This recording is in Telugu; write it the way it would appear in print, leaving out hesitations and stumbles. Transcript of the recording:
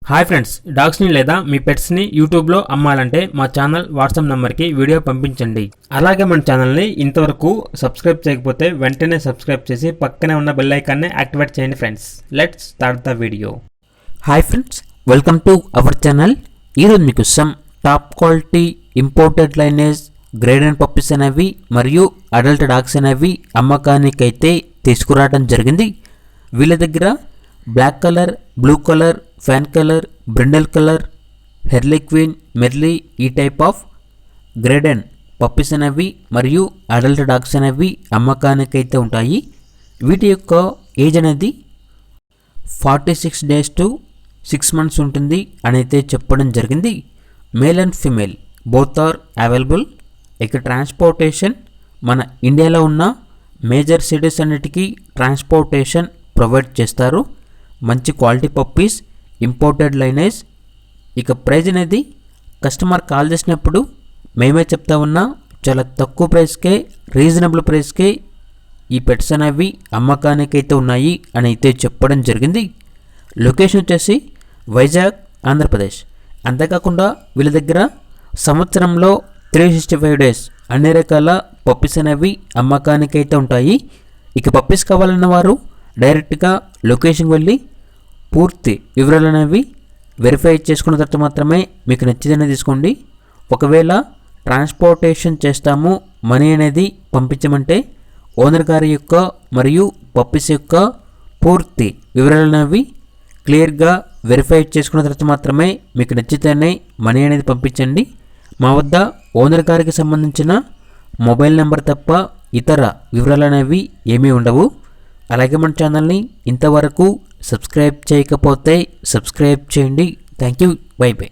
హాయ్ ఫ్రెండ్స్, డాగ్స్ని లేదా మీ పెట్స్ని యూట్యూబ్లో అమ్మాలంటే మా ఛానల్ వాట్సాప్ నెంబర్కి వీడియో పంపించండి. అలాగే మన ఛానల్ని ఇంతవరకు సబ్స్క్రైబ్ చేయకపోతే వెంటనే సబ్స్క్రైబ్ చేసి పక్కనే ఉన్న బెల్ ఐకాన్ని యాక్టివేట్ చేయండి friends. Let's start the video. Hi friends, welcome to our channel. ఈరోజు మీకు some top quality imported lineage grade and puppies అనేవి మరియు అడల్ట్ డాగ్స్ అనేవి అమ్మకానికైతే తీసుకురావడం జరిగింది. వీళ్ళ దగ్గర black colour, blue colour, fawn colour, brindle colour, harlequin, merle ఈ type of grade and puppies అనేవి మరియు అడల్ట్ డాగ్స్ అనేవి అమ్మకానికైతే ఉంటాయి. వీటి యొక్క ఏజ్ అనేది 46 days to 6 months ఉంటుంది అని అయితే చెప్పడం జరిగింది. Male and female both are available. ఇక ట్రాన్స్పోర్టేషన్ మన ఇండియాలో ఉన్న మేజర్ సిటీస్ అన్నిటికీ ట్రాన్స్పోర్టేషన్ ప్రొవైడ్ చేస్తారు. మంచి క్వాలిటీ పప్పీస్, ఇంపోర్టెడ్ లైనేజ్. ఇక ప్రైజ్ అనేది కస్టమర్ కాల్ చేసినప్పుడు మేమే చెప్తా ఉన్నా చాలా తక్కువ ప్రైస్కే, రీజనబుల్ ప్రైస్కే ఈ పెట్స్ అనేవి అమ్మకానికైతే ఉన్నాయి అని అయితే చెప్పడం జరిగింది. లొకేషన్ వచ్చేసి వైజాగ్, ఆంధ్రప్రదేశ్. అంతేకాకుండా వీళ్ళ దగ్గర సంవత్సరంలో 365 days అన్ని రకాల పప్పీస్ అనేవి అమ్మకానికైతే ఉంటాయి. ఇక పప్పీస్ కావాలన్న వారు డైరెక్ట్గా లొకేషన్కి వెళ్ళి పూర్తి వివరాలు అనేవి వెరిఫై చేసుకున్న తర్వాత మాత్రమే మీకు నచ్చితేనే తీసుకోండి. ఒకవేళ ట్రాన్స్పోర్టేషన్ చేస్తాము, మనీ అనేది పంపించమంటే ఓనర్ గారి యొక్క మరియు పప్పీస్ యొక్క పూర్తి వివరాలు అనేవి క్లియర్గా వెరిఫై చేసుకున్న తర్వాత మాత్రమే మీకు నచ్చితేనే మనీ అనేది పంపించండి. మా వద్ద ఓనర్ గారికి సంబంధించిన మొబైల్ నెంబర్ తప్ప ఇతర వివరాలు అనేవి ఏమీ ఉండవు. అలాగే మన ఛానల్ని ఇంతవరకు సబ్స్క్రైబ్ చేయకపోతే సబ్స్క్రైబ్ చేయండి. Thank you. By by.